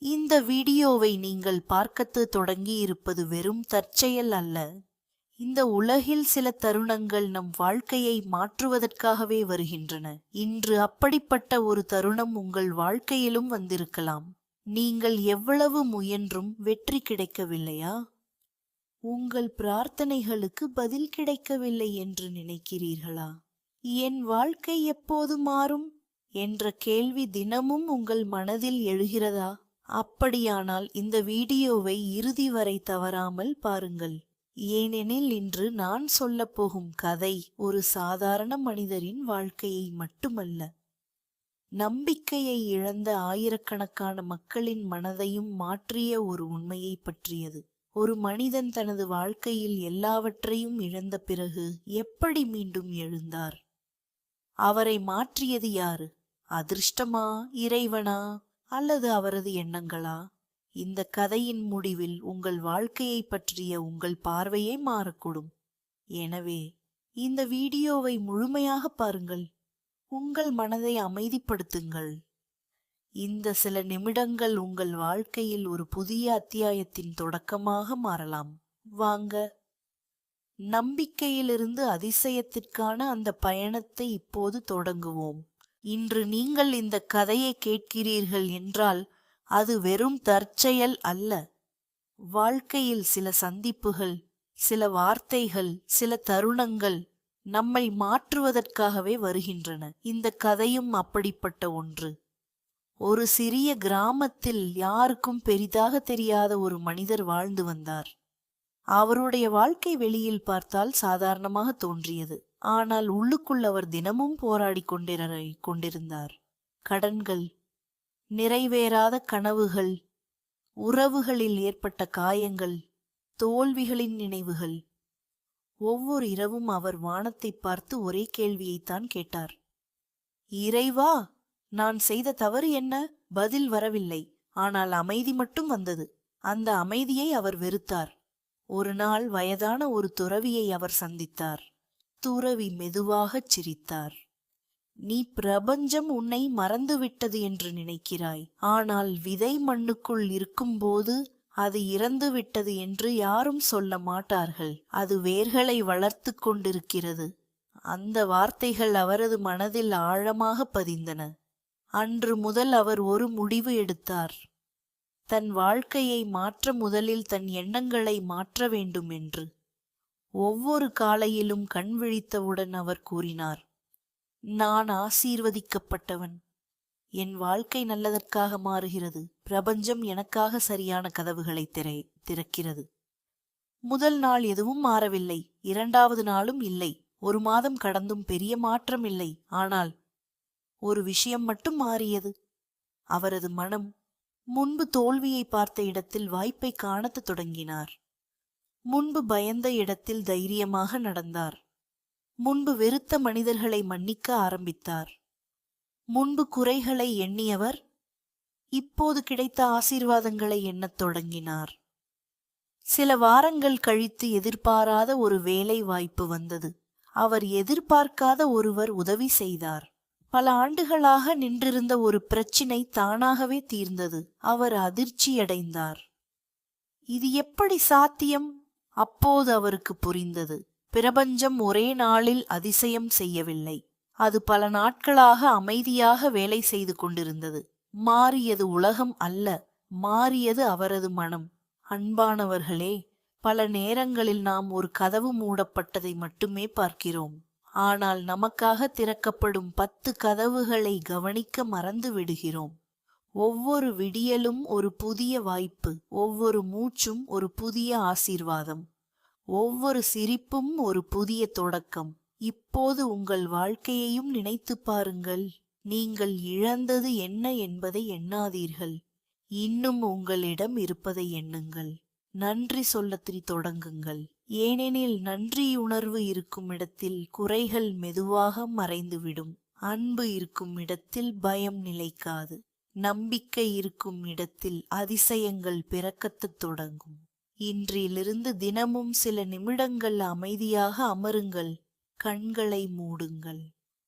இந்த வீடியோவை நீங்கள் பார்க்கத் தொடங்கி இருப்பது வெறும் தற்செயல் அல்ல. இந்த உலகில் சில தருணங்கள் நம் வாழ்க்கையை மாற்றுவதற்காகவே வருகின்றன. இன்று அப்படிப்பட்ட ஒரு தருணம் உங்கள் வாழ்க்கையிலும் வந்திருக்கலாம். நீங்கள் எவ்வளவு முயன்றும் வெற்றி கிடைக்கவில்லையா? உங்கள் பிரார்த்தனைகளுக்கு பதில் கிடைக்கவில்லை என்று நினைக்கிறீர்களா? என் வாழ்க்கை எப்போது மாறும் என்ற கேள்வி தினமும் உங்கள் மனதில் எழுகிறதா? அப்படியானால் இந்த வீடியோவை இறுதி வரை தவறாமல் பாருங்கள். ஏனெனில் இன்று நான் சொல்லப்போகும் கதை ஒரு சாதாரண மனிதரின் வாழ்க்கையை மட்டுமல்ல, நம்பிக்கையை இழந்த ஆயிரக்கணக்கான மக்களின் மனதையும் மாற்றிய ஒரு உண்மையை பற்றியது. ஒரு மனிதன் தனது வாழ்க்கையில் எல்லாவற்றையும் இழந்த பிறகு எப்படி மீண்டும் எழுந்தார்? அவரை மாற்றியது யாரு? அதிர்ஷ்டமா, இறைவனா, அல்லது அவரது எண்ணங்களா? இந்த கதையின் முடிவில் உங்கள் வாழ்க்கையை பற்றிய உங்கள் பார்வையே மாறக்கூடும். எனவே இந்த வீடியோவை முழுமையாக பாருங்கள். உங்கள் மனதை அமைதிப்படுத்துங்கள். இந்த சில நிமிடங்கள் உங்கள் வாழ்க்கையில் ஒரு புதிய அத்தியாயத்தின் தொடக்கமாக மாறலாம். வாங்க, நம்பிக்கையிலிருந்து அதிசயத்திற்கான அந்த பயணத்தை இப்போது தொடங்குவோம். இன்று நீங்கள் இந்த கதையை கேட்கிறீர்கள் என்றால் அது வெறும் தற்செயல் அல்ல. வாழ்க்கையில் சில சந்திப்புகள், சில வார்த்தைகள், சில தருணங்கள் நம்மை மாற்றுவதற்காகவே வருகின்றன. இந்த கதையும் அப்படிப்பட்ட ஒன்று. ஒரு சிறிய கிராமத்தில் யாருக்கும் பெரிதாக தெரியாத ஒரு மனிதர் வாழ்ந்து வந்தார். அவருடைய வாழ்க்கை வெளியில் பார்த்தால் சாதாரணமாக தோன்றியது. ஆனால் உள்ளுக்குள் அவர் தினமும் போராடி கொண்டிருந்தார். கடன்கள், நிறைவேறாத கனவுகள், உறவுகளில் ஏற்பட்ட காயங்கள், தோல்விகளின் நினைவுகள். ஒவ்வொரு இரவும் அவர் வானத்தை பார்த்து ஒரே கேள்வியைத்தான் கேட்டார். இறைவா, நான் செய்த தவறு என்ன? பதில் வரவில்லை. ஆனால் அமைதி மட்டும் வந்தது. அந்த அமைதியை அவர் வெறுத்தார். ஒரு நாள் வயதான ஒரு துறவியை அவர் சந்தித்தார். துறவி மெதுவாகச் சிரித்தார். நீ பிரபஞ்சம் உன்னை மறந்துவிட்டது என்று நினைக்கிறாய். ஆனால் விதை மண்ணுக்குள் இருக்கும்போது அது இறந்து விட்டது என்று யாரும் சொல்ல மாட்டார்கள். அது வேர்களை வளர்த்து கொண்டிருக்கிறது. அந்த வார்த்தைகள் அவரது மனதில் ஆழமாக பதிந்தன. அன்று முதல் அவர் ஒரு முடிவு எடுத்தார். தன் வாழ்க்கையை மாற்ற முதலில் தன் எண்ணங்களை மாற்ற வேண்டும் என்று. ஒவ்வொரு காலையிலும் கண் விழித்தவுடன் அவர் கூறினார், நான் ஆசீர்வதிக்கப்பட்டவன். என் வாழ்க்கை நல்லதற்காக மாறுகிறது. பிரபஞ்சம் எனக்காக சரியான கதவுகளை திறக்கிறது. முதல் நாள் எதுவும் மாறவில்லை. இரண்டாவது நாளும் இல்லை. ஒரு மாதம் கடந்தும் பெரிய மாற்றம் இல்லை. ஆனால் ஒரு விஷயம் மட்டும் மாறியது. அவரது மனம். முன்பு தோல்வியை பார்த்த இடத்தில் வாய்ப்பை காணத் தொடங்கினார். முன்பு பயந்த இடத்தில் தைரியமாக நடந்தார். முன்பு வெறுத்த மனிதர்களை மன்னிக்க ஆரம்பித்தார். முன்பு குறைகளை எண்ணியவர் இப்போது கிடைத்த ஆசீர்வாதங்களை எண்ணத் தொடங்கினார். சில வாரங்கள் கழித்து எதிர்பாராத ஒரு வேலை வாய்ப்பு வந்தது. அவர் எதிர்பார்க்காத ஒருவர் உதவி செய்தார். பல ஆண்டுகளாக நின்றிருந்த ஒரு பிரச்சினை தானாகவே தீர்ந்தது. அவர் அதிர்ச்சியடைந்தார். இது எப்படி சாத்தியம்? அப்போது அவருக்கு புரிந்தது. பிரபஞ்சம் ஒரே நாளில் அதிசயம் செய்யவில்லை. அது பல நாட்களாக அமைதியாக வேலை செய்து கொண்டிருந்தது. மாறியது உலகம் அல்ல, மாறியது அவரது மனம். அன்பானவர்களே, பல நேரங்களில் நாம் ஒரு கதவு மூடப்பட்டதை மட்டுமே பார்க்கிறோம். ஆனால் நமக்காக திறக்கப்படும் 10 கதவுகளை கவனிக்க மறந்து விடுகிறோம். ஒவ்வொரு விடியலும் ஒரு புதிய வாய்ப்பு, ஒவ்வொரு மூச்சும் ஒரு புதிய ஆசீர்வாதம், ஒவ்வொரு சிரிப்பும் ஒரு புதிய தொடக்கம். இப்போது உங்கள் வாழ்க்கையையும் நினைத்து பாருங்கள். நீங்கள் இழந்தது என்ன என்பதை எண்ணாதீர்கள். இன்னும் உங்களிடம் இருப்பதை எண்ணுங்கள். நன்றி சொல்லத் தொடங்குங்கள். ஏனெனில் நன்றியுணர்வு இருக்கும் இடத்தில் குறைகள் மெதுவாக மறைந்துவிடும். அன்பு இருக்கும் இடத்தில் பயம் நிலைக்காது. நம்பிக்கை இருக்கும் இடத்தில் அதிசயங்கள் பிறக்கத் தொடங்கும். இன்றிலிருந்து தினமும் சில நிமிடங்கள் அமைதியாக அமருங்கள். கண்களை மூடுங்கள்.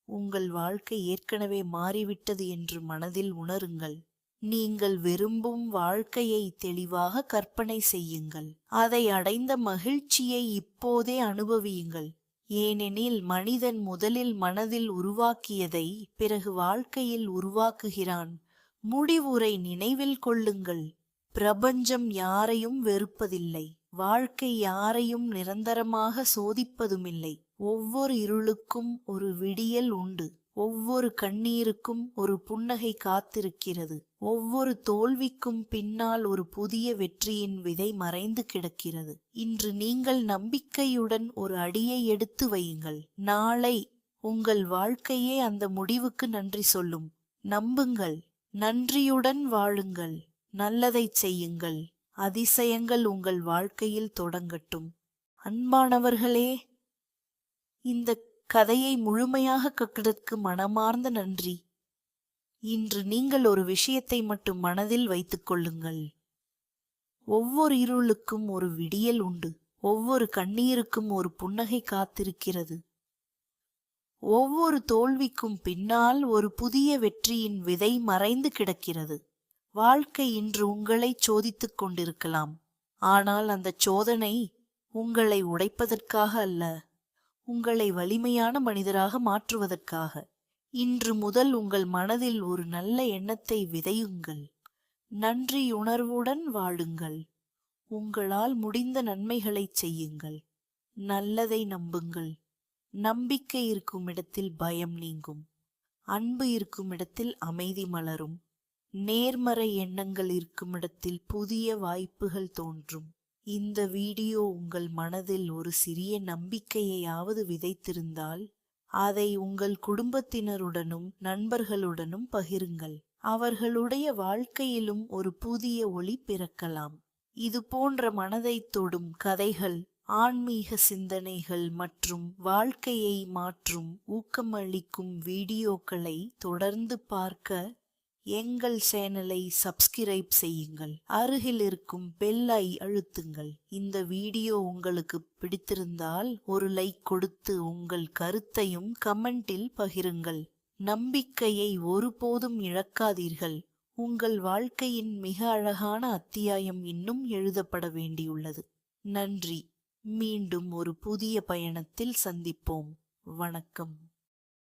உங்கள் வாழ்க்கை ஏற்கனவே மாறிவிட்டது என்று மனதில் உணருங்கள். நீங்கள் விரும்பும் வாழ்க்கையை தெளிவாக கற்பனை செய்யுங்கள். அதை அடைந்த மகிழ்ச்சியை இப்போதே அனுபவியுங்கள். ஏனெனில் மனிதன் முதலில் மனதில் உருவாக்கியதை பிறகு வாழ்க்கையில் உருவாக்குகிறான். முடிவுரை நினைவில் கொள்ளுங்கள். பிரபஞ்சம் யாரையும் வெறுப்பதில்லை. வாழ்க்கை யாரையும் நிரந்தரமாக சோதிப்பதுமில்லை. ஒவ்வொரு இருளுக்கும் ஒரு விடியல் உண்டு. ஒவ்வொரு கண்ணீருக்கும் ஒரு புன்னகை காத்திருக்கிறது. ஒவ்வொரு தோல்விக்கும் பின்னால் ஒரு புதிய வெற்றியின் விதை மறைந்து கிடக்கிறது. இன்று நீங்கள் நம்பிக்கையுடன் ஒரு அடியை எடுத்து வையுங்கள். நாளை உங்கள் வாழ்க்கையே அந்த முடிவுக்கு நன்றி சொல்லும். நம்புங்கள். நன்றியுடன் வாழுங்கள். நல்லதைச் செய்யுங்கள். அதிசயங்கள் உங்கள் வாழ்க்கையில் தொடங்கட்டும். அன்பானவர்களே, இந்த கதையை முழுமையாக கேட்டதற்கு மனமார்ந்த நன்றி. இன்று நீங்கள் ஒரு விஷயத்தை மட்டும் மனதில் வைத்துக் கொள்ளுங்கள். ஒவ்வொரு இருளுக்கும் ஒரு விடியல் உண்டு. ஒவ்வொரு கண்ணீருக்கும் ஒரு புன்னகை காத்திருக்கிறது. ஒவ்வொரு தோல்விக்கும் பின்னால் ஒரு புதிய வெற்றியின் விதை மறைந்து கிடக்கிறது. வாழ்க்கை இன்று உங்களை சோதித்துக் கொண்டிருக்கலாம். ஆனால் அந்த சோதனை உங்களை உடைப்பதற்காக அல்ல, உங்களை வலிமையான மனிதராக மாற்றுவதற்காக. இன்று முதல் உங்கள் மனதில் ஒரு நல்ல எண்ணத்தை விதையுங்கள். நன்றியுணர்வுடன் வாழுங்கள். உங்களால் முடிந்த நன்மைகளைச் செய்யுங்கள். நல்லதை நம்புங்கள். நம்பிக்கை இருக்கும் இடத்தில் பயம் நீங்கும். அன்பு இருக்கும் இடத்தில் அமைதி மலரும். நேர்மறை எண்ணங்கள் இருக்கும் இடத்தில் புதிய வாய்ப்புகள் தோன்றும். இந்த வீடியோ உங்கள் மனதில் ஒரு சிறிய நம்பிக்கையையாவது விதைத்திருந்தால் அதை உங்கள் குடும்பத்தினருடனும் நண்பர்களுடனும் பகிருங்கள். அவர்களுடைய வாழ்க்கையிலும் ஒரு புதிய ஒளி பிறக்கலாம். இது போன்ற மனதைத் தொடும் கதைகள், ஆன்மீக சிந்தனைகள் மற்றும் வாழ்க்கையை மாற்றும் ஊக்கமளிக்கும் வீடியோக்களை தொடர்ந்து பார்க்க எங்கள் சேனலை சப்ஸ்கிரைப் செய்யுங்கள். அருகில் இருக்கும் பெல்லை அழுத்துங்கள். இந்த வீடியோ உங்களுக்கு பிடித்திருந்தால் ஒரு லைக் கொடுத்து உங்கள் கருத்தையும் கமெண்டில் பகிருங்கள். நம்பிக்கையை ஒருபோதும் இழக்காதீர்கள். உங்கள் வாழ்க்கையின் மிக அழகான அத்தியாயம் இன்னும் எழுதப்பட வேண்டியுள்ளது. நன்றி. மீண்டும் ஒரு புதிய பயணத்தில் சந்திப்போம். வணக்கம்.